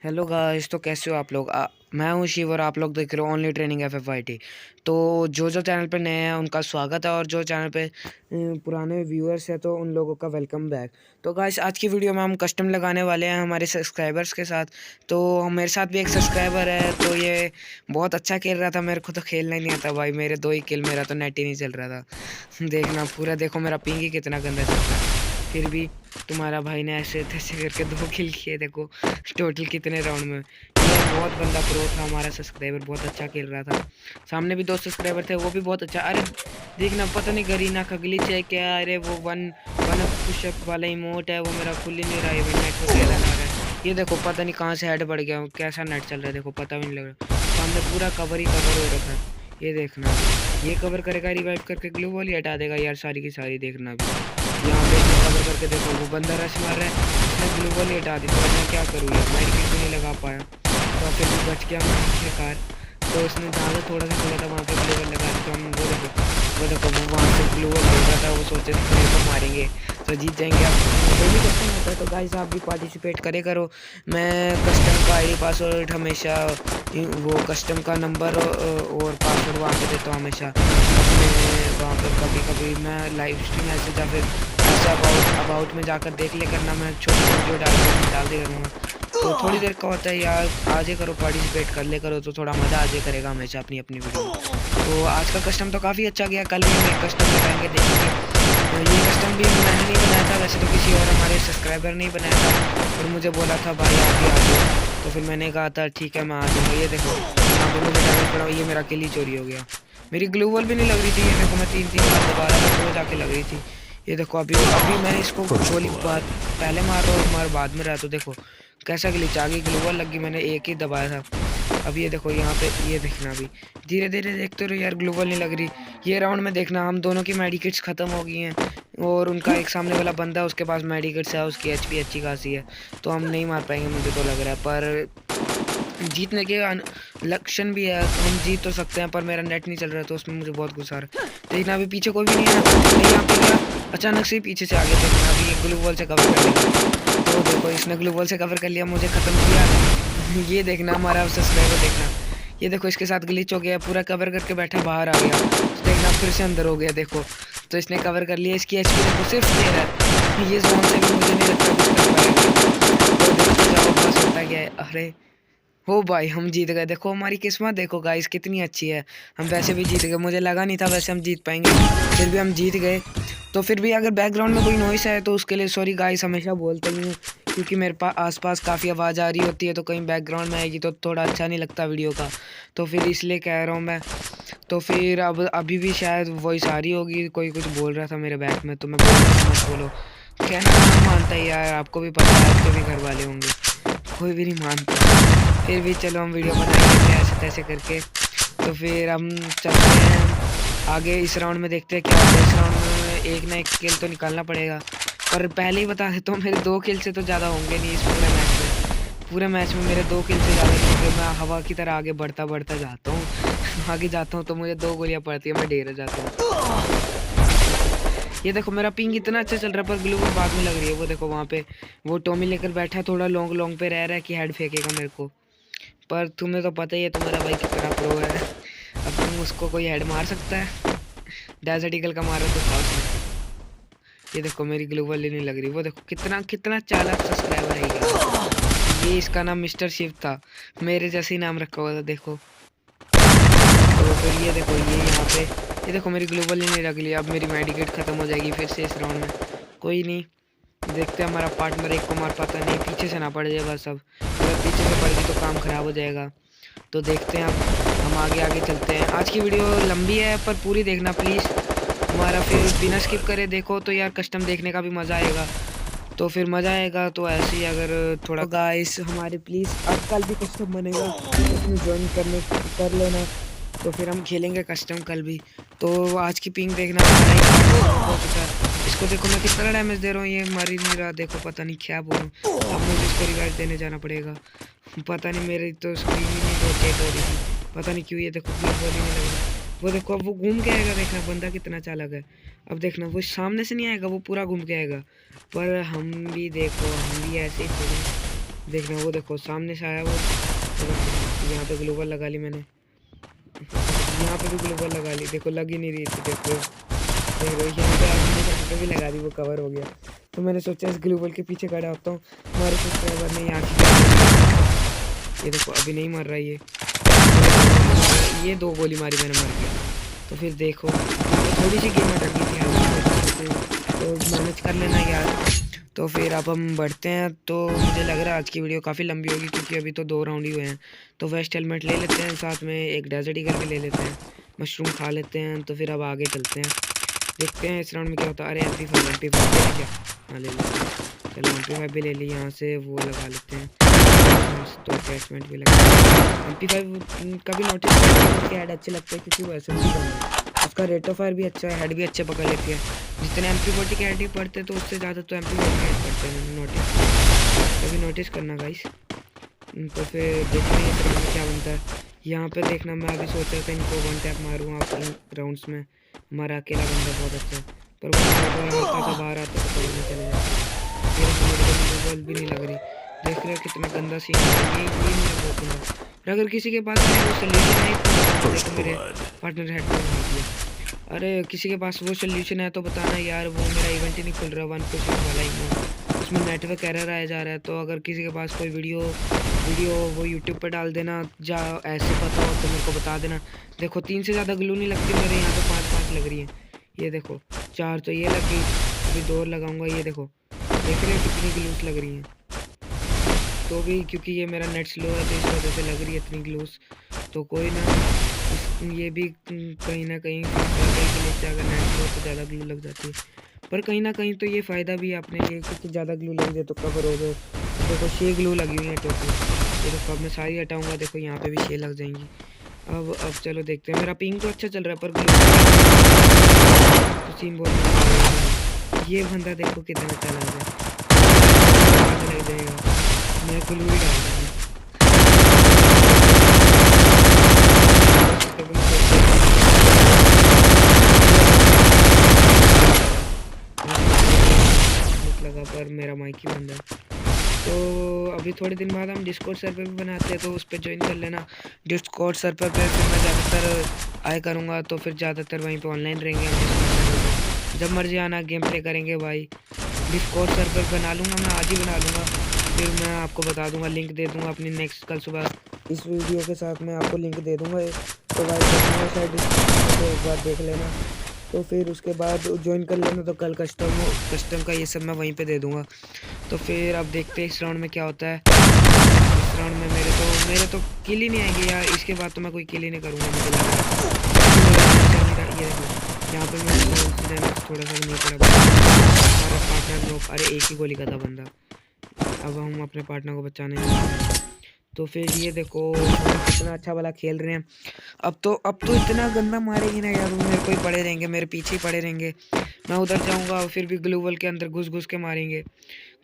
Hello guys. तो कैसे हो आप लोग? मैं हूं शिव और आप लोग देख रहे हो ओनली ट्रेनिंग FFYT। तो जो चैनल पे नए हैं उनका स्वागत है, और जो चैनल पे पुराने व्यूअर्स हैं तो उन लोगों का वेलकम बैक। तो गाइस आज की वीडियो में हम कस्टम लगाने वाले हैं हमारे सब्सक्राइबर्स के साथ। तो मेरे साथ भी एक सब्सक्राइबर है, तो ये बहुत अच्छा खेल रहा था। मेरे को तो खेलना ही नहीं आता भाई, मेरे 2 ही किल, मेरा तो नेट ही नहीं चल रहा था। देखना पूरा देखो, मेरा पिंग ही कितना गंदा चल रहा है। फिर भी तुम्हारा भाई ने ऐसे तैसे करके 2 किल किए। देखो टोटल कितने राउंड में। ये बहुत बंदा प्रो था हमारा सब्सक्राइबर, बहुत अच्छा खेल रहा था। सामने भी 2 सब्सक्राइबर थे, वो भी बहुत अच्छा। अरे देखना, पता नहीं गरीना का ग्लिच है क्या। अरे वो वन वन पुशअप वाला इमोट है, वो मेरा खुल ही नहीं रहा है। नेट को खेला ना रहा है। ये देखो पता नहीं कहाँ से हेड बढ़ गया, कैसा नेट चल रहा है देखो, पता भी नहीं लग रहा। सामने पूरा कवर ही कवर हो रखा है। ये देखना, ये कवर करेगा, रिवाइव करके ग्लू वॉल ही हटा देगा यार सारी की सारी। देखना भी यहाँ पे इसने कवर करके देखो, वो बंदा रश मार रहा है, इसने ग्लू वॉल ही हटा दी। तो मैं क्या करूँ यार, मैं किट भी नहीं लगा पाया, तो फिर भी बच गया मैं आखिरकार। तो उसने जहाँ से थोड़ा सा खुला था वहाँ पे ग्लू वॉल लगा दी। तो हम वो देखो वो वहाँ से ग्लू वॉल लग रहा था, वो सोचे थे मेरे को मारेंगे तो जीत जाएंगे। अब कोई भी कस्टम होता है तो गाइस आप भी पार्टिसिपेट करे करो। मैं कस्टम का आईडी पासवर्ड हमेशा, वो कस्टम का नंबर और पासवर्ड वहाँ पे देता हूँ हमेशा अपने वहाँ पर। कभी कभी मैं लाइव स्ट्रीम ऐसे या फिर ऐसे अबाउट में जाकर देख ले करना, मैं छोटी वीडियो डाल दे करूँगा। तो थोड़ी देर का होता है यार, आज ही करो, पार्टिसिपेट कर ले करो तो थोड़ा मज़ा आज ही करेगा हमेशा अपनी अपनी वीडियो में। तो आज का कस्टम तो काफ़ी अच्छा गया, कल भी हम एक कस्टम लगाएंगे, देखेंगे। तो ये कस्टम भी मैंने नहीं बनाया था, वैसे तो किसी और हमारे सब्सक्राइबर ने ही बनाया था, और मुझे बोला था भाई आप भी आ जाओ। तो फिर मैंने कहा था ठीक है मैं आ जाऊँगा। ये देखो यहाँ पर मुझे डैमेज पड़ा, ये मेरा किल ही चोरी हो गया। मेरी ग्लू वॉल भी नहीं लग रही थी, ये देखो मैं 3 बार दबा रहा था तो जाके लग रही थी। ये देखो अभी अभी मैं इसको गोली बात पहले मार रहा हूँ, मार बाद में रहा, तो देखो कैसा ग्लिच आ गई। ग्लू वॉल लग गई, मैंने एक ही दबाया था। अब ये देखो यहाँ पे, ये देखना अभी धीरे धीरे देखते रहो यार, ग्लू वॉल नहीं लग रही। ये राउंड में देखना हम दोनों की मेडिकेट्स खत्म हो गई हैं, और उनका एक सामने वाला बंदा है उसके पास मेडिकेट्स है, उसकी HP अच्छी खासी है, तो हम नहीं मार पाएंगे मुझे तो लग रहा है। पर जीतने के लक्षण भी है, तो हम जीत तो सकते हैं, पर मेरा नेट नहीं चल रहा है तो उसमें मुझे बहुत गुस्सा आ रहा है। देखना अभी पीछे कोई भी नहीं है, नहीं यहाँ पे क्या अचानक से पीछे से आगे। देखना अभी एक ग्लू वॉल से कवर कर लिया, तो देखो इसने ग्लू वॉल से कवर कर लिया, मुझे खत्म किया। ये देखना हमारा सब्सक्राइबर, देखना ये देखो इसके साथ ग्लिच हो गया, पूरा कवर करके बैठा बाहर आ गया। तो देखना फिर से अंदर हो गया देखो, तो इसने कवर कर लिया। इसकी HP देखो सिर्फ 13 है, ये जोन से भी मुझे नहीं लगता कुछ कर पाएगा। तो देखते जाओ बस होता क्या है। अरे हो भाई हम जीत गए, देखो हमारी किस्मत देखो गाइस कितनी अच्छी है। हम वैसे भी जीत गए, मुझे लगा नहीं था वैसे हम जीत पाएंगे, फिर भी हम जीत गए। तो फिर भी अगर बैकग्राउंड में कोई नॉइस है तो उसके लिए सॉरी गाइस, हमेशा बोलता ही हूँ, क्योंकि मेरे पास आसपास काफ़ी आवाज़ आ रही होती है, तो कहीं बैकग्राउंड में आएगी तो थोड़ा अच्छा नहीं लगता वीडियो का, तो फिर इसलिए कह रहा हूँ मैं। तो फिर अब अभी भी शायद वॉइस आ रही होगी, कोई कुछ बोल रहा था मेरे बैक में, तो मैं बोल रहा था मत बोलो। कहना नहीं मानता ही यार, आपको भी पता है, आपके भी घर वाले होंगे, कोई भी नहीं मानता। फिर भी चलो हम वीडियो बना लेते हैं ऐसे तैसे करके। तो फिर हम चलते हैं आगे, इस राउंड में देखते हैं क्या होता है। इस राउंड में एक ना एक किल तो निकालना पड़ेगा, पर पहले ही बता देता हूँ मेरे 2 किल से तो ज़्यादा होंगे नहीं इस पूरे मैच में। पूरे मैच में मेरे 2 किल से ज़्यादा नहीं होंगे। मैं हवा की तरह आगे बढ़ता बढ़ता जाता हूँ आगे जाता हूँ तो मुझे 2 गोलियाँ पड़ती है, मैं ढेर जाता हूँ। ये देखो मेरा पिंग इतना अच्छा चल रहा है, पर ग्लू वॉल बाद में लग रही है। वो देखो वहाँ पे वो टॉमी लेकर बैठा है, थोड़ा लॉन्ग लॉन्ग पे रह रहा है कि हेड फेंकेगा मेरे को, पर तुम्हें तो पता ही है तुम्हारा भाई कितना प्रो है। अब तुम उसको कोई हेड मार सकता है? डेजर्ट ईगल का मारा तो था उसने। ये देखो मेरी ग्लू वॉल ही नहीं लग रही। वो देखो कितना कितना चालाक सब्सक्राइबर है ये इसका नाम मिस्टर शिव था, मेरे जैसे ही नाम रखा हुआ था देखो। तो फिर ये देखो ये यहाँ पे, ये देखो मेरी ग्लोबल ही नहीं रख लिया। अब मेरी मेडिकेट खत्म हो जाएगी फिर से इस राउंड में। कोई नहीं, देखते हैं हमारा पार्टनर एक को मार पाता नहीं, पीछे से ना पड़ जाए बस। अब अगर पीछे से पड़ गई तो काम खराब हो जाएगा। तो देखते हैं अब हम आगे आगे चलते हैं। आज की वीडियो लंबी है पर पूरी देखना प्लीज़ हमारा, फिर बिना स्किप करे देखो तो यार कस्टम देखने का भी मज़ा आएगा। तो फिर मज़ा आएगा, तो ऐसे ही अगर थोड़ा गाइस हमारे प्लीज़ अब कल भी कस्टम बनेगा, उसमें ज्वाइन करने कर लेना, तो फिर हम खेलेंगे कस्टम कल भी। तो आज की पिंग देखना हमारा हो चुका है। इसको देखो मैं कितना डैमेज दे रहा हूँ, ये मर ही नहीं रहा देखो, पता नहीं क्या बोलूँ। अब मुझे इसको रिवाइव देने जाना पड़ेगा, पता नहीं मेरी तो स्क्रीन ही नहीं रोटेट हो रही थी, पता नहीं क्यों। ये देखो बोलने नहीं लग रहा। वो देखो अब वो घूम के आएगा, देखना बंदा कितना चालाक है। अब देखना वो सामने से नहीं आएगा, वो पूरा घूम के आएगा। पर हम भी देखो हम भी ऐसे ही थोड़ी देखना वो देखो सामने से आया वो। यहाँ पे ग्लोबल लगा ली मैंने, यहाँ पे भी ग्लोबल लगा ली, देखो लग ही नहीं रही थी। देखो देख रहे हो यहाँ पे मैंने भी लगा दी, वो कवर हो गया। तो मैंने सोचा इस ग्लोबल के पीछे खड़ा होता हूँ, हमारे सब्सक्राइबर ने यहाँ ये देखो अभी नहीं मर रहा ये 2 गोली मारी मैंने, मर गया। तो फिर देखो थोड़ी सी गेम अटक गई थी, तो मैनेज कर लेना यार। तो फिर अब हम बढ़ते हैं। तो मुझे लग रहा है आज की वीडियो काफ़ी लंबी होगी, क्योंकि अभी तो 2 राउंड ही हुए हैं। तो वेस्ट हेलमेट ले लेते हैं, साथ में एक डेजर्ट ईगल भी ले लेते हैं, मशरूम खा लेते हैं। तो फिर अब आगे चलते हैं, देखते हैं इस राउंड में क्या होता है। अरे MP5 क्या, हाँ ले लेते हैं। चलो MP5 भी ले ली, यहाँ से वो लगा लेते हैं। तो अटैचमेंट भी लगा, MP5 का भी नोटिस उसके हेड अच्छे लगते हैं, क्योंकि वो SMG गन है, उसका रेट ऑफ फायर भी अच्छा है, हेड भी अच्छे पकड़ लेती है। जितने MP40 के हेड ही पड़ते हैं, तो उससे ज़्यादा तो MP5 के हेड पड़ते हैं, मैंने नोटिस, कभी नोटिस करना गाइस। तो फिर देखते हैं इस राउंड में क्या बनता है। यहाँ पे देखना, मैं अभी सोच रहा था इनको 1 टैप मारूँ आप राउंड्स में। हमारा अकेला बंदा बहुत अच्छा है, पर वो हल्का सा बाहर आता है तो चले जाता है। बॉल भी नहीं लग रही, देख रहे हो कितना गंदा सीन है। ये मेरा बहुत गंदा। और अगर किसी के पास वो सोल्यूशन है तो देखो मेरे पार्टनर हेडफोन मार दिया। अरे किसी के पास वो सोल्यूशन है तो बताना यार, वो मेरा इवेंट ही नहीं खुल रहा 1% वाला ही, उसमें नेटवर्क एरर आया जा रहा है। तो अगर किसी के पास कोई वीडियो वो यूट्यूब पर डाल देना, जा ऐसे पता हो तो मेरे को बता देना। देखो 3 से ज़्यादा ग्लू नहीं लगती मेरे यहाँ पे, 5 लग रही है। ये देखो 4 तो ये लग गई, अभी 2 लगाऊंगा। ये देखो देख रहे हो कितनी ग्लूस लग रही हैं। तो भी क्योंकि ये मेरा नेट स्लो है, तो इस वजह से लग रही है इतनी ग्लूस। तो कोई ना, ये भी कहीं ना कहीं के नीचे अगर नेट स्लो तो ज़्यादा ग्लू लग जाती है, पर कहीं ना कहीं तो ये फ़ायदा भी है अपने लिए, क्योंकि ज़्यादा ग्लू लग जाए तो कवर हो गए। देखो 6 ग्लू लगी हुई है टोटल। ये देखो अब मैं सारी हटाऊँगा, देखो यहाँ पर भी 6 लग जाएंगी। अब चलो देखते हैं, मेरा पिंग तो अच्छा चल रहा है, पर ग्लू तो सीन बहुत। ये बंदा देखो कितना चला गया, लग जाएगा, मैं ग्लू ही डाल दूँगा। लगा पर मेरा माइक ही बंद है। तो अभी थोड़े दिन बाद हम डिस्कॉर्ड सर्वर भी बनाते हैं, तो उस पर ज्वाइन कर लेना। डिस्कॉर्ड सर्वर पे फिर मैं ज़्यादातर आया करूँगा, तो फिर ज़्यादातर वहीं पे ऑनलाइन रहेंगे हम। जब मर्जी आना गेम प्ले करेंगे भाई। डिस्कॉर्ड सर्वर बना लूँगा मैं, आज ही बना लूँगा, फिर मैं आपको बता दूँगा, लिंक दे दूँगा अपनी नेक्स्ट कल सुबह इस वीडियो के साथ मैं आपको लिंक दे दूँगा। तो भाई शायद एक बार देख लेना, तो फिर उसके बाद ज्वाइन कर लेना। तो कल कस्टम का ये सब मैं वहीं पे दे दूँगा। तो फिर अब देखते हैं इस राउंड में क्या होता है। इस राउंड में मेरे तो किल ही नहीं आएंगे यार, इसके बाद तो मैं कोई किल ही नहीं करूँगा मुझे लग रहा है। ये यहाँ पे मैं थोड़ा सा नहीं पड़ा, हमारा पार्टनर लोग, अरे एक ही गोली का था बंदा। अब हम अपने पार्टनर को बचाने हैं। तो फिर ये देखो हम कितना अच्छा वाला खेल रहे हैं। अब तो इतना गंदा मारेंगे ना यार, मेरे को ही पड़े रहेंगे, मेरे पीछे ही पड़े रहेंगे। मैं उधर जाऊंगा और फिर भी ग्लू वॉल के अंदर घुस के मारेंगे,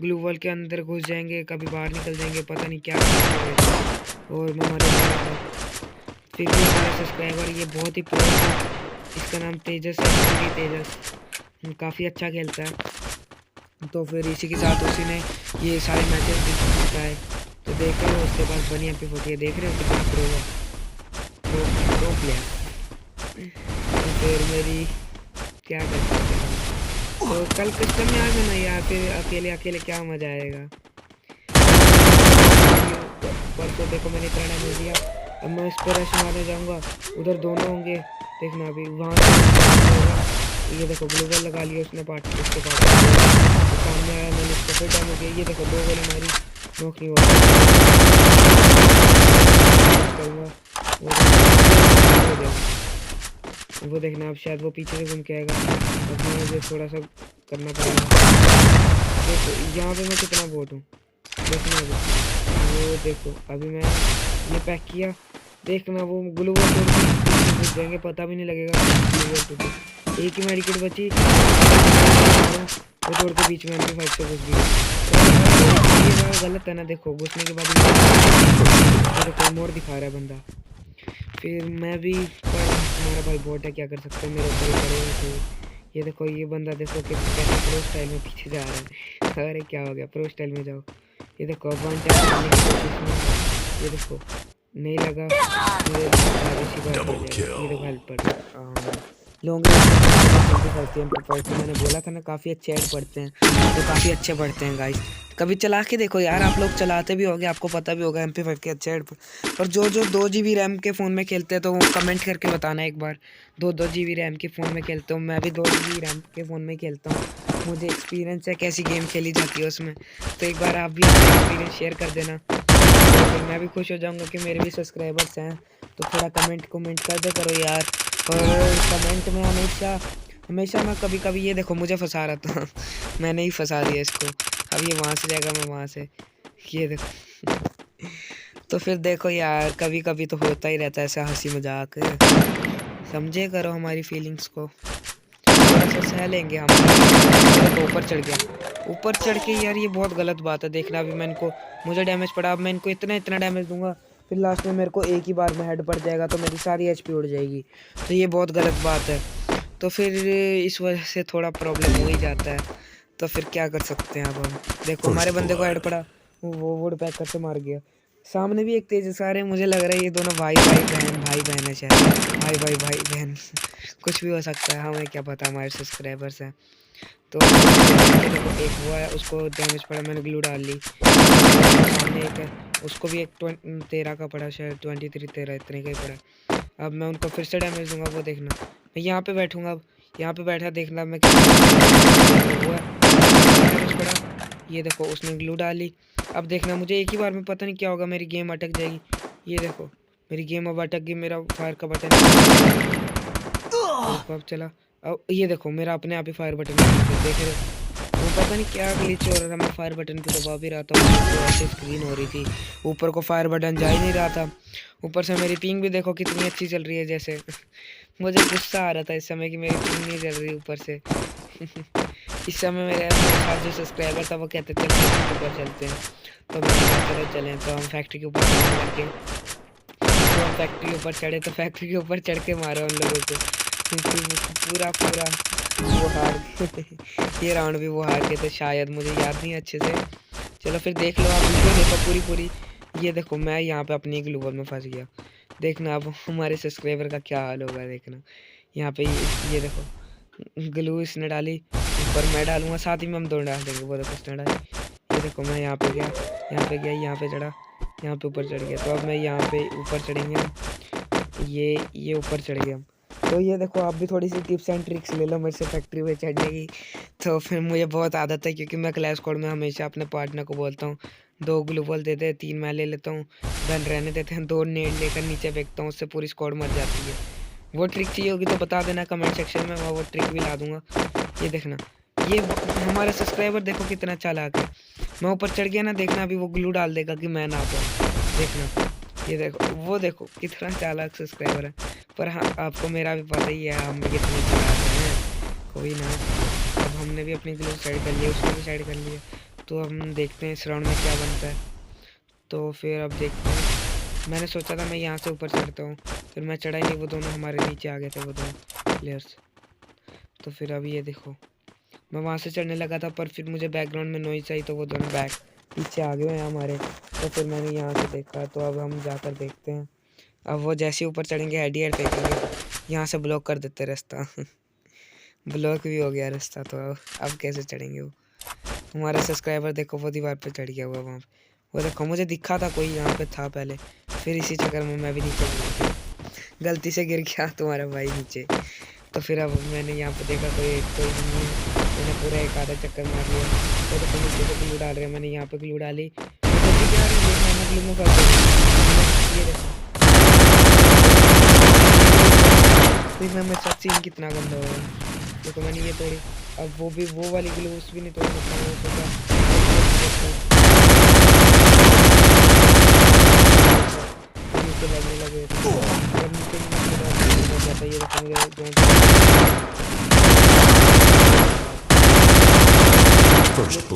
ग्लू वॉल के अंदर घुस जाएंगे, कभी बाहर निकल जाएंगे, पता नहीं क्या करेंगे। और मैं मर जाऊंगा। फिर भी हमारा सब्सक्राइबर ये बहुत ही प्रो है, इसका नाम तेजस है, तेजस काफ़ी अच्छा खेलता है। तो फिर इसी के साथ उसी ने ये सारे मैचेस जीता है। तो देख रहे हो उसके पास बनी MP40 देख रहे हो कितना प्रो है, प्रो प्लेयर। तो फिर मेरी क्या कर सकते हैं, तो कल कस्टम में आ जाना यार, फिर अकेले क्या मजा आएगा। परसों देखो मैंने इतना डैमेज दिया, अब मैं इस पर रश मारने जाऊँगा, उधर दोनों होंगे, देखना अभी वहाँ से। ये देखो ग्लोबल लगा लिया उसने, उसके पास सामने आया, मैंने इसको फिर डैमेज दिया। ये देखो 2 गोली मारी, नॉक नहीं हुआ। वो देखना अब शायद वो पीछे से घूम के आएगा, अब मुझे थोड़ा सा करना पड़ेगा। देखो यहाँ पे मैं कितना बोट हूँ, देखना वो देखो अभी मैं ये पैक किया, देखना वो ग्लू वॉल घुस जाएंगे, पता भी नहीं लगेगा। एक ही मेडिकेट बची, वो तोड़ के बीच में MP5 से घुस गई। ये गलत है ना, देखो घुसने के बाद देखो मोड़ दिखा रहा है बंदा। फिर मैं भी, पर हमारा भाई बोट है, क्या कर सकते हैं, मेरे ऊपर पड़े हुए थे। ये देखो ये बंदा देखो कि कैसे प्रो स्टाइल में पीछे जा रहा है। अरे क्या हो गया, प्रो स्टाइल में जाओ। ये देखो अब वन टैप करने की कोशिश में, ये देखो नहीं लगा, मेरे इसी बार पड़ जाएगा। ये देखो हेल्प पड़ लॉन्ग रेंज मैंने बोला था ना, काफ़ी अच्छे ऐड पढ़ते हैं, तो काफ़ी अच्छे पढ़ते हैं गाइस। कभी चला के देखो यार, आप लोग चलाते भी होंगे, आपको पता भी होगा MP5 के अच्छे ऐड। और जो 2 GB रैम के फ़ोन में खेलते हैं तो वो कमेंट करके बताना एक बार। 2 GB रैम के फ़ोन में खेलता हूँ मैं भी, 2 GB रैम के फ़ोन में खेलता हूँ, मुझे एक्सपीरियंस है कैसी गेम खेली जाती है उसमें। तो एक बार आप भी अपना एक्सपीरियंस शेयर कर देना, तो मैं भी खुश हो जाऊँगा कि मेरे भी सब्सक्राइबर्स हैं। तो थोड़ा कमेंट कर दे करो यार। और कमेंट में हमेशा हमेशा मैं कभी कभी, ये देखो मुझे फंसा रहा था मैंने ही फंसा दिया इसको। अब ये वहाँ से जाएगा, मैं वहाँ से, ये देखो तो फिर देखो यार, कभी कभी तो होता ही रहता है ऐसा हंसी मजाक, समझे करो हमारी फीलिंग्स को, थोड़ा सा सह लेंगे हम। तो ऊपर चढ़ गया, ऊपर चढ़ के यार ये बहुत गलत बात है। देखना अभी मैं इनको, मुझे डैमेज पड़ा, अब मैं इनको इतना इतना डैमेज दूंगा, फिर लास्ट में मेरे को एक ही बार में हेड पड़ जाएगा तो मेरी सारी HP उड़ जाएगी। तो ये बहुत गलत बात है, तो फिर इस वजह से थोड़ा प्रॉब्लम हो ही जाता है। तो फिर क्या कर सकते हैं अब हम। देखो हमारे बंदे को हेड पड़ा, वो वुड पैकर से मार गया। सामने भी एक तेज सारे, मुझे लग रहा है ये दोनों भाई बहन है शायद, भाई बहन कुछ भी हो सकता है, हमें क्या पता, हमारे सब्सक्राइबर्स हैं। तो एक हुआ है, उसको डैमेज पड़ा, मैंने ग्लू डाल ली। सामने एक है, उसको भी एक 13 का पड़ा शायद, 23 13 इतने का ही पड़ा। अब मैं उनको फिर से डैमेज दूंगा, वो देखना। मैं यहाँ पे बैठूंगा, अब यहाँ पे बैठा देखना मैं हुआ डैमेज पड़ा। ये देखो उसने ग्लू डाली। अब देखना मुझे एक ही बार में पता नहीं क्या होगा, मेरी गेम अटक जाएगी। ये देखो मेरी गेम अब अटक गई, मेरा फायर का बटन अब चला। अब ये देखो मेरा अपने आप ही फायर बटन देख रहे हो, वो पता नहीं क्या ग्लिच हो रहा था, मैं फायर बटन पे दबा भी रहा था, तो ऐसे स्क्रीन हो रही थी, ऊपर को फायर बटन जा ही नहीं रहा था। ऊपर से मेरी पिंग भी देखो कितनी अच्छी चल रही है, जैसे मुझे गुस्सा आ रहा था इस समय कि मेरी पिंग नहीं चल रही ऊपर से इस समय मेरे साथ जो सब्सक्राइबर था वो कहते थे ऊपर चलते हैं, तो मैंने चलें। तो हम फैक्ट्री के ऊपर चढ़ने लगे, तो हम फैक्ट्री के ऊपर चढ़े, तो फैक्ट्री के ऊपर चढ़ के मारो उन लोगों को, क्योंकि पूरा वो हार गए ये राउंड भी वो हार गए थे शायद, मुझे याद नहीं अच्छे से। चलो फिर देख लो आप, वीडियो देखो पूरी। ये देखो मैं यहाँ पे अपनी ग्लूवल में फंस गया, देखना अब हमारे सब्सक्राइबर का क्या हाल होगा। देखना यहाँ पे ये देखो ग्लू इसने डाली, ऊपर मैं डालूंगा, साथ ही में हम दोनों डाल देंगे। वो देखो इसने डाली, ये देखो मैं यहाँ पे गया, यहाँ पे चढ़ा, यहाँ पे ऊपर चढ़ गया। तो अब मैं यहाँ पे ऊपर चढ़ेंगे, ये ऊपर चढ़ गया। तो ये देखो आप भी थोड़ी सी टिप्स एंड ट्रिक्स ले लो मेरे से फैक्ट्री में चढ़ने की। तो फिर मुझे बहुत आदत है, क्योंकि मैं क्लैश स्क्वाड में हमेशा अपने पार्टनर को बोलता हूँ 2 ग्लूवल देते हैं, 3 मैं ले लेता हूँ, गन रहने देते हैं, 2 नेट लेकर नीचे फेंकता हूँ, उससे पूरी स्क्वाड मर जाती है। वो ट्रिक चाहिए होगी तो बता देना कमेंट सेक्शन में, मैं वो ट्रिक भी ला दूंगा। ये देखना, ये हमारे सब्सक्राइबर देखो कितना चालाक है, मैं ऊपर चढ़ गया ना, देखना अभी वो ग्लू डाल देगा कि मैं ना पाऊँ। देखना ये देखो, वो देखो कितना चालाक सब्सक्राइबर है। पर हाँ आपको मेरा भी पता ही है हम कितने चालाक हैं। कोई ना, अब हमने भी अपनी ग्लू साइड कर लिया, उसको भी साइड कर लिया, तो हम देखते हैं इस राउंड में क्या बनता है। तो फिर अब देखते हैं, मैंने सोचा था मैं यहाँ से ऊपर चढ़ता हूँ, फिर मैं चढ़ा ही नहीं, वो दोनों हमारे नीचे आ गए थे वो दोनों प्लेयर्स। तो फिर अब ये देखो मैं वहाँ से चढ़ने लगा था, पर फिर मुझे बैकग्राउंड में नॉइज़ आई, तो वो दोनों पीछे आ गए हैं हमारे। तो फिर मैंने यहाँ से देखा, तो अब हम जाकर देखते हैं। अब वो जैसे ऊपर चढ़ेंगे हेड फेंकेंगे, यहाँ से ब्लॉक कर देते रास्ता ब्लॉक भी हो गया रास्ता, तो अब कैसे चढ़ेंगे वो। हमारा सब्सक्राइबर देखो वो दीवार पे चढ़ गया हुआ वहाँ पे, वो देखो मुझे दिखा था कोई यहाँ पे था पहले, फिर इसी चक्कर में मैं भी नीचे गिर गया, गलती से गिर गया तुम्हारा भाई नीचे। तो फिर अब मैंने यहाँ पे देखा कोई नहीं है, मैंने पूरा एक आधा चक्कर मार लिया। तो देखो नीचे से ग्लू डाल रहे हैं, मैंने यहाँ पे ग्लू डाली, ग्लू में फंस गया। ये देखो देखना मेरे साथ सीन कितना गंदा हो रहा है। देखो मैंने ये तोड़ी, अब वो वाली ग्लूस भी नहीं तोड़ सकता, वो सोचा नीचे लगने लगे, और नीचे जाता। ये देखो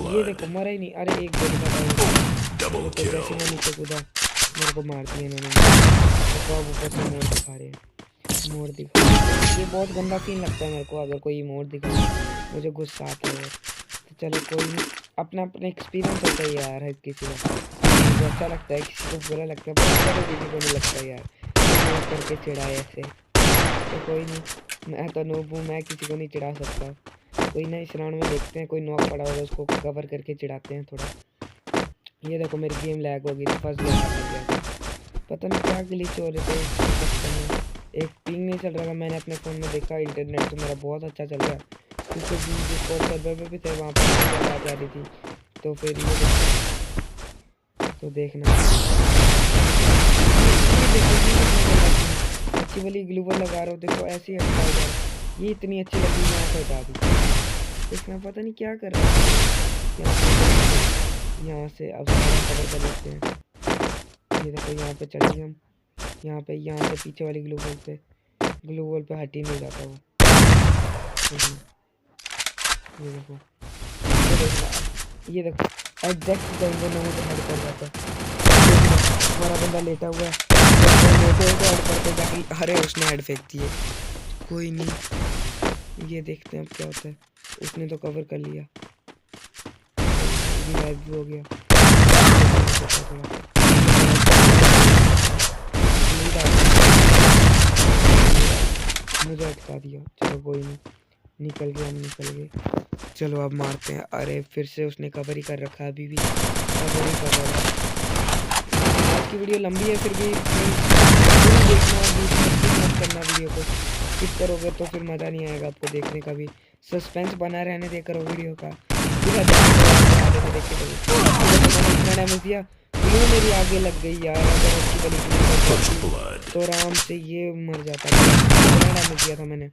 ये देखो मरा ही नहीं, अरे एक गोली का जैसे मैं नीचे कूदा मेरे को मार दिया इन्होंने, तो अब ऊपर से मोड़ दिखा रहे हैं, मोड़ दिखा, ये बहुत गंदा सीन लगता है मेरे को, अगर कोई मोड़ दिखा मुझे गुस्सा आता है। तो चलो कोई नहीं, अपना अपना एक्सपीरियंस होता है यार, हर किसी को तो अच्छा लगता है, किसी को बुरा लगता है, पर अच्छा तो किसी को नहीं लगता यार नॉक करके चिढ़ाए ऐसे। तो कोई नहीं, मैं तो नूब हूँ, मैं किसी को नहीं चिढ़ा सकता। कोई ना, इस राउंड में देखते हैं, कोई नॉक पड़ा होगा उसको कवर करके चिढ़ाते हैं थोड़ा। ये देखो मेरी गेम लैग हो गई थी, फर्स्ट गेम आ गया, पता नहीं क्या ग्लिच हो रहे थे सिस्टम में। एक पिंग नहीं चल रहा था, मैंने अपने फ़ोन में देखा, इंटरनेट तो मेरा बहुत अच्छा चल रहा है क्योंकि डिस्कॉर्ड सर्वर पे भी थे, वहाँ पर आवाज़ आ रही थी। तो फिर तो देखना अच्छी वाली ग्लूबल लगा रहे हो, देखो ऐसी हटा यार, ये इतनी अच्छी लगी, यहाँ से हटा दी। देखना पता नहीं क्या कर रहा है यहाँ से। अब सारा कवर कर लेते हैं। ये देखो यहाँ पे चलेंगे हम, यहाँ से पीछे वाली ग्लूबल पे हट ही नहीं जाता वो। ये देखो एग्जैक्ट टाइम पे मुझे हेड कर जाता है। हमारा बंदा लेटा हुआ है, लेटे हुए हेड करते जाके, अरे उसने हेड फेंक दिए। कोई नहीं, ये देखते हैं अब क्या होता है। उसने तो कवर कर लिया, रिवाइव भी हो गया। मुझे अटका दिया, चलो कोई नहीं, निकल गए हम, निकल गए। चलो अब मारते हैं। अरे फिर से उसने कवर ही कर रखा है, अभी भी कवर ही कर रहा है। आज की वीडियो लंबी है, फिर भी देखना, मत करना वीडियो को, स्किप करोगे तो फिर मज़ा नहीं आएगा आपको देखने का भी। सस्पेंस बना रहने दे करो वीडियो का, डैमेज दिया, मेरी आगे लग गई यार। अगर अच्छी गली तो आराम से ये मर जाता है। डैमेज दिया था मैंने,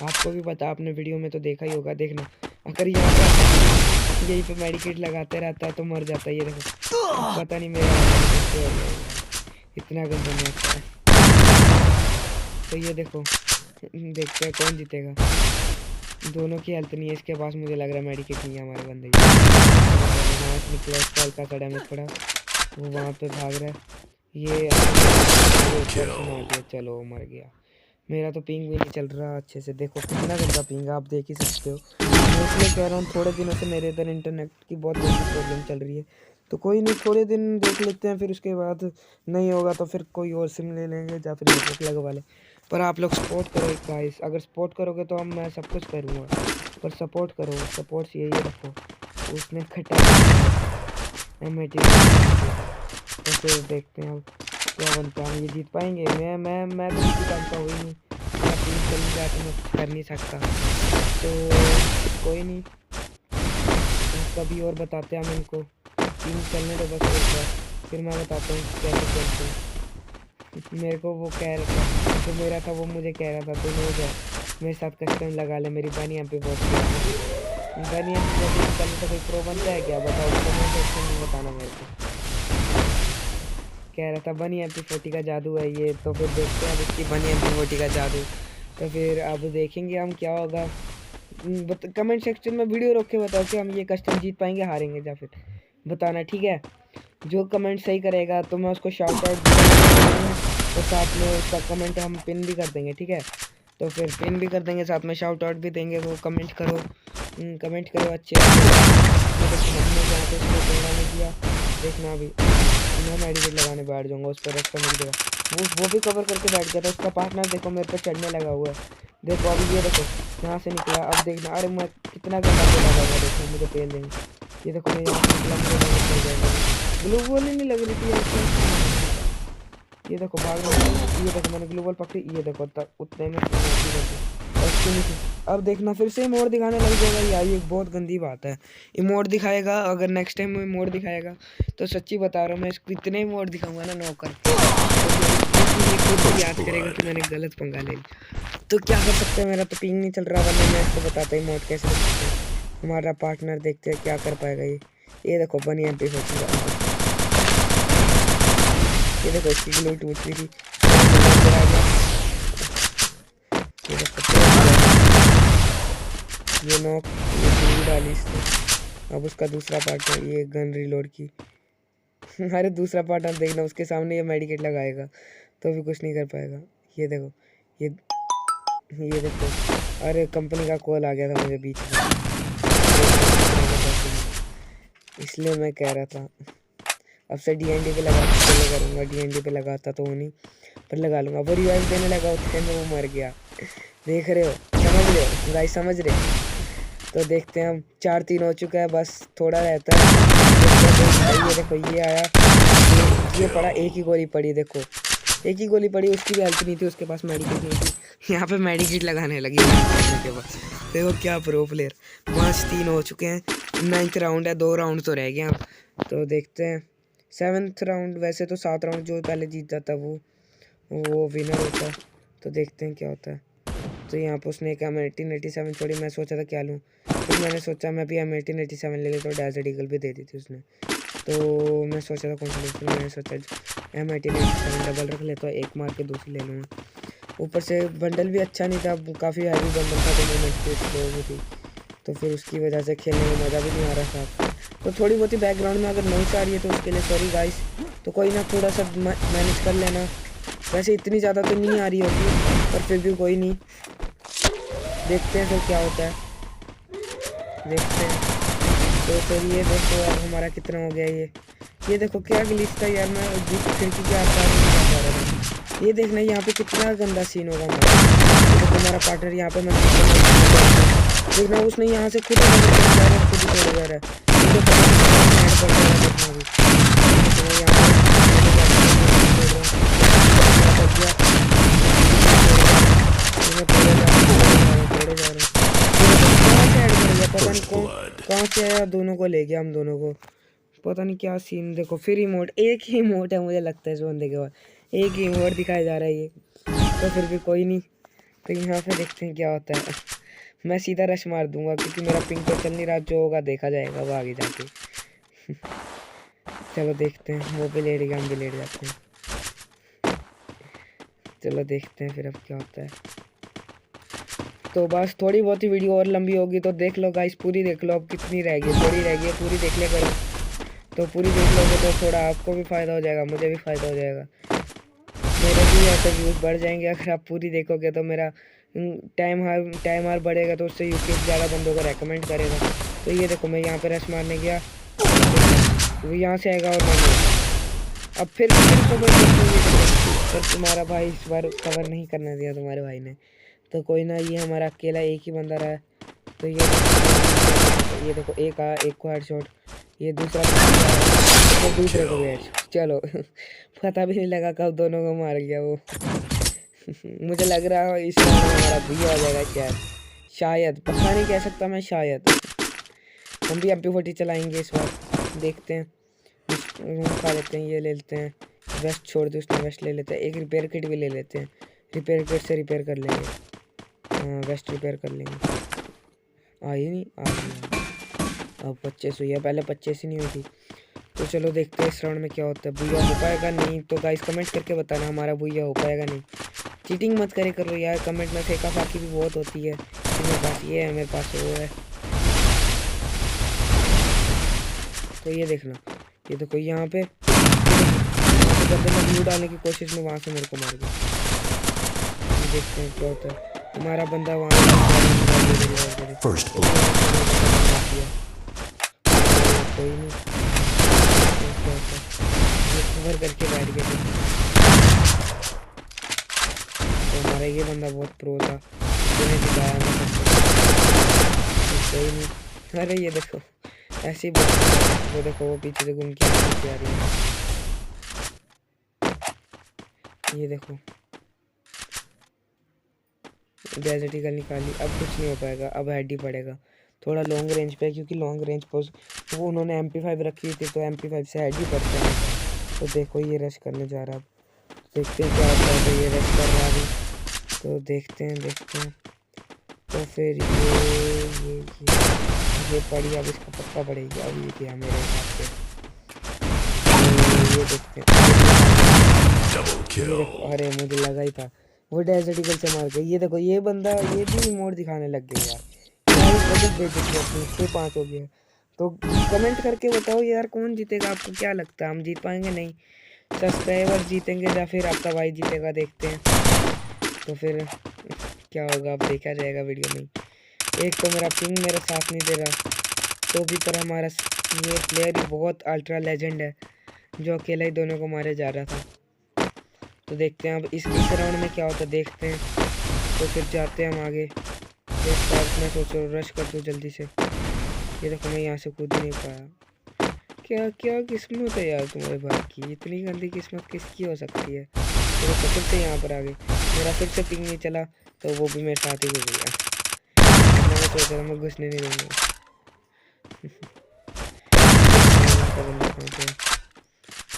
आपको भी पता, आपने वीडियो में तो देखा ही होगा। देखना अगर यहाँ पर यहीं पे मेडिकेट लगाते रहता है तो मर जाता है। ये देखो पता नहीं मेरा इतना गंदा मैच है। तो ये देखो, देखते हैं कौन जीतेगा। दोनों की हेल्थ नहीं है इसके पास, मुझे लग रहा है मेडिकेट नहीं है हमारे बंदे निकला, का डैमेज पड़ा, वो वहाँ पे भाग रहा है। ये चलो मर गया। मेरा तो पिंग भी नहीं चल रहा अच्छे से, देखो कितना गंदा पिंग है, आप देख ही सकते हो। मैं इसलिए कह रहा हूँ, थोड़े दिनों से मेरे इधर इंटरनेट की बहुत बड़ी प्रॉब्लम चल रही है। तो कोई नहीं, थोड़े दिन देख लेते हैं, फिर उसके बाद नहीं होगा तो फिर कोई और सिम ले लेंगे या फिर नेटवर्क लगवा लें। पर आप लोग सपोर्ट करो गाइस, अगर सपोर्ट करोगे तो मैं सब कुछ करूँगा, पर सपोर्ट करो, सपोर्ट यही रखो। उसने खटा तो फिर देखते हैं अब क्या बनता है, ये जीत पाएंगे। मैं तो जीत जानता हूँ ही नहीं, चल जाता, मैं कुछ कर नहीं सकता। तो कोई नहीं, कभी और बताते हैं हम इनको, टीम चलने दो बस एक बार, फिर मैं बताता हूँ कैसे चलते हैं। मेरे को वो कह रहा था, जो मेरा था वो मुझे कह रहा था, तो हो गया मेरे साथ कस्टम लगा ले, मेरी बनी यहाँ पे बहुत बनी करने तो कोई प्रो बनता है क्या, बताओ कमेंट सेक्शन में बताना मेरे को। कह रहा था बनी MP40 का जादू है ये, तो फिर देखते हैं अब इसकी बनी MP40 का जादू। तो फिर अब देखेंगे हम क्या होगा। कमेंट सेक्शन में वीडियो रोक के बताओ कि हम ये कस्टम जीत पाएंगे, हारेंगे, या फिर बताना, ठीक है। जो कमेंट सही करेगा तो मैं उसको शाउट आउट और साथ में उसका कमेंट हम पिन भी कर देंगे, ठीक है। तो फिर पिन भी कर देंगे, साथ में शाउट आउट भी देंगे। वो कमेंट करो अच्छे दिया। देखना अभी मैं मेडिकेट लगाने बैठ जाऊँगा, उस पर रस्ता मिल जाएगा। वो भी कवर करके बैठ गया था, उसका पार्टनर देखो मेरे पे चढ़ने लगा हुआ है। देखो अभी ये देखो यहाँ से निकला, अब देखना, अरे मैं कितना गंदा लगा हुआ, देखो मुझे पेल देंगे। ये देखो मैं यहाँ से निकला, ग्लूबल ही नहीं लग रही थी। ये देखो भाग रहा है, ये देखो मैंने ग्लूबल पकड़ी, ये देखो उतने में अब देखना फिर से इमोट दिखाने लग जाएगा यार, ये बहुत गंदी बात है। इमोट दिखाएगा, अगर नेक्स्ट टाइम इमोट दिखाएगा तो सच्ची बता रहा हूँ, मैं इसको इतने इमोट दिखाऊंगा ना नौकर, तो याद करेगा कि मैंने गलत पंगा ले लिया। तो क्या कर सकते हैं, मेरा तो पिंग नहीं चल रहा, वरना मैं इसको बताता ही इमोट कैसे सकते हैं। हमारा पार्टनर देखते हैं क्या कर पाएगा ये देखो बनी MP40, ये देखो इसकी ग्लू टूट रही थी, ये नॉक डाली इसने। अब उसका दूसरा पार्टनर, ये गन रिलोड की अरे दूसरा पार्टनर देखना, उसके सामने ये मेडिकेट लगाएगा तो भी कुछ नहीं कर पाएगा। ये देखो ये देखो, अरे कंपनी का कॉल आ गया था मुझे बीच में। इसलिए मैं कह रहा था अब से DND पे लगा के करूँगा। DND पे लगाता तो नहीं, पर लगा लूँगा। वो रिवाइव देने लगा उतने में वो मर गया। देख रहे हो, समझ रहे हो गाइस, समझ रहे हो? तो देखते हैं हम 4-3 हो चुका है, बस थोड़ा रहता है। ये देखो ये आया, ये पड़ा, एक ही गोली पड़ी, देखो एक ही गोली पड़ी, उसकी भी हेल्थ नहीं थी, उसके पास मेडिकेट नहीं थी। यहाँ पे मेडिकेट लगाने लगी के बाद। देखो क्या प्रो प्लेयर। 5-3 हो चुके हैं, 9th राउंड है, 2 राउंड तो रह गए अब। तो देखते हैं 7th राउंड, वैसे तो 7 राउंड जो पहले जीत जाता वो विनर होता। तो देखते हैं क्या होता है। तो यहाँ पर उसने एक M1887 छोड़ी, मैं सोचा था क्या लूँ, फिर मैंने सोचा मैं भी M1887 ले लेता, तो डेजर्ट ईगल भी दे दी थी उसने। तो मैं सोचा था कौन सा ले, फिर मैंने सोचा M1887 डबल रख लेता, तो एक मार के दूसरी ले लूँगा। ऊपर से बंडल भी अच्छा नहीं था, काफ़ी हैवी बंडल था, तो मूवमेंट स्पीड स्लो हो थी, तो फिर उसकी वजह से खेलने में मज़ा भी नहीं आ रहा था। तो थोड़ी बहुत ही बैकग्राउंड में अगर नॉइस आ रही है तो उसके लिए सॉरी गाइस। तो कोई ना, थोड़ा सा मैनेज कर लेना। वैसे इतनी ज़्यादा तो नहीं आ रही होगी, पर फिर भी कोई नहीं, देखते हैं फिर क्या होता है, देखते हैं। तो फिर ये देखो यार हमारा कितना हो गया। ये देखो क्या ग्लिच था यार, मैं खिड़की के आसपास नहीं जा पा रहा था। ये देखना यहाँ पे कितना गंदा सीन होगा हमारा। तो हमारा पार्टनर यहाँ पे, मैं देखना उसने यहाँ से खुद छोड़ जा रहा है। पता नहीं कहाँ से आया, दोनों को ले गया, हम दोनों को पता नहीं क्या सीन। देखो फिर इमोट, एक ही इमोट है मुझे लगता है इस बंदे के बाद, एक ही इमोट दिखाया जा रहा है ये। तो फिर भी कोई नहीं, तो यहाँ पे देखते हैं क्या होता है। मैं सीधा रश मार दूंगा क्योंकि मेरा पिंक तो चल नहीं रहा, जो होगा देखा जाएगा वो आगे जाके। चलो देखते हैं, वो भी लेट गया, हम भी लेट जाते हैं। चलो देखते हैं फिर अब क्या होता है। तो बस थोड़ी बहुत ही वीडियो और लंबी होगी, तो देख लो गाइस, पूरी देख लो। अब कितनी रह गई, थोड़ी रह गई, पूरी देख ले करो। तो पूरी देख लोगे तो थोड़ा आपको भी फ़ायदा हो जाएगा, मुझे भी फ़ायदा हो जाएगा, मेरे भी ऐसे व्यूज़ बढ़ जाएंगे। अगर आप पूरी देखोगे तो मेरा टाइम हार बढ़ेगा, तो उससे यूट्यूब ज़्यादा बंदों को रेकमेंड करेगा। तो ये देखो मैं यहाँ पे रश मारने गया, वो यहाँ से आएगा और अब फिर पर तुम्हारा भाई इस बार कवर नहीं करने दिया तुम्हारे भाई ने। तो कोई ना, ये हमारा अकेला एक ही बंदा रहा है। तो ये देखो एक को हेडशॉट, ये दूसरा तो दूसरे को भी हेडशॉट। चलो पता भी नहीं लगा कब दोनों को मार गया वो। मुझे लग रहा है इस बार हमारा भैया हो जाएगा शायद, पता नहीं कह सकता मैं, शायद। हम भी MP40 चलाएंगे इस बार, देखते हैं। खा लेते हैं, ये ले लेते हैं, वेस्ट छोड़ दो, उसने वेस्ट ले लेते हैं, एक रिपेयर किट भी ले लेते हैं, रिपेयर किट से रिपेयर कर लेंगे। हाँ वेस्ट रिपेयर कर लेंगे। आई नहीं आ गई, अब 25 हुई है, पहले 25 ही नहीं हुई थी। तो चलो देखते हैं इस राउंड में क्या होता है, बुया हो पाएगा नहीं। तो गाइस कमेंट करके बताना हमारा बुया हो पाएगा नहीं। चीटिंग मत करे करो यार, कमेंट में फेंका फाकी भी बहुत होती है। मेरे पास ये है, मेरे पास वो है। तो ये देखना, ये देखो यहाँ पे जब मैं व्यू डालने की कोशिश में, वहाँ से मेरे को मार गया। देखते हैं क्या होता है, हमारा बंदा वहाँ कोई नहीं, कवर करके बैठ गया। तो हमारा ये बंदा बहुत प्रो था, कोई नहीं। अरे ये देखो ऐसे ही वो देखो, वो पीछे से घूम के आ रही है। ये देखो डेजर्ट ईगल निकाली, अब कुछ नहीं हो पाएगा, अब हेड ही पड़ेगा। थोड़ा लॉन्ग रेंज पे, क्योंकि लॉन्ग रेंज पर वो उन्होंने MP5 रखी हुई थी, तो MP5 से हेड ही पड़ता है। तो देखो ये रश करने जा रहा है, अब देखते हैं क्या होता है। तो ये रश कर रहा है, तो देखते हैं। तो फिर ये पड़ी, अब इसका पक्का पड़ेगी। अब ये क्या मेरे हिसाब से, ये देखते हैं। अरे मुझे लगा ही था वो डेजर्ट ईगल से मार गई। ये देखो ये बंदा, ये भी रिमोट दिखाने लग गया यार। 6-5 हो गया। तो कमेंट करके बताओ यार कौन जीतेगा, आपको क्या लगता है, हम जीत पाएंगे नहीं, सब्सक्राइबर जीतेंगे या फिर आपका भाई जीतेगा, देखते हैं। तो फिर क्या होगा अब देखा जाएगा वीडियो में। एक तो मेरा पिंग मेरा साथ नहीं दे रहा, तो भी पर हमारा ये प्लेयर ही बहुत अल्ट्रा लेजेंड है जो अकेला ही दोनों को मारे जा रहा था। तो देखते हैं अब इस राउंड में क्या होता है, देखते हैं। तो फिर जाते हैं हम आगे। मैं सोचो रश कर दूँ जल्दी से। ये देखो मैं यहाँ से कूद नहीं पाया। क्या क्या किस्मत है यार तुम्हारे भाई की, इतनी गंदी किस्मत किसकी हो सकती है। तो फिर से यहाँ पर आ गए, मेरा फिर से पिंग नहीं चला तो वो भी मेरे साथ ही घुस गया। मैंने सोचा था मैं घुसने नहीं दूँगा।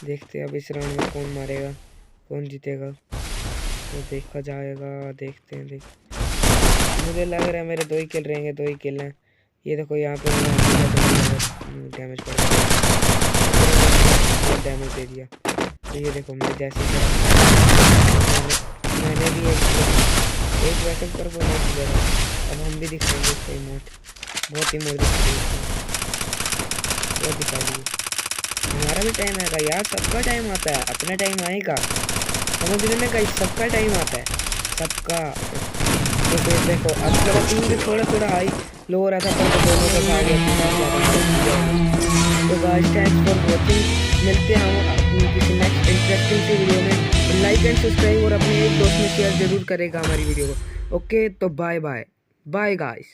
देखते हैं अब इस राउंड में कौन मारेगा, कौन जीतेगा, तो देखा जाएगा। देखते हैं मुझे लग रहा है मेरे 2 ही किल रहेंगे, 2 ही किल हैं। ये देखो यहाँ पे डैमेज पड़ गया, डैमेज दे दिया। तो ये देखो मैं जैसे मैंने भी एक वैसे पर वो नहीं किया। अब हम भी दिखाएंगे इसका इमोट, बहुत इमोट दिखा दिए। हमारा भी टाइम आएगा यार, सबका टाइम आता है, अपना टाइम आएगा, समझ रहे ना गाइस, सबका टाइम आता है, सबका। तो फिर देखो अब मेरा टीम भी थोड़ा थोड़ा हाई लो हो रहा था, पर दोनों का भाग तो गाइस थैंक्स फॉर वॉचिंग। मिलते हैं हम अपनी किसी नेक्स्ट इंटरेस्टिंग सी वीडियो में। लाइक एंड सब्सक्राइब और अपने एक दोस्त में शेयर जरूर करेगा हमारी वीडियो को। ओके तो बाय बाय बाय गाइस।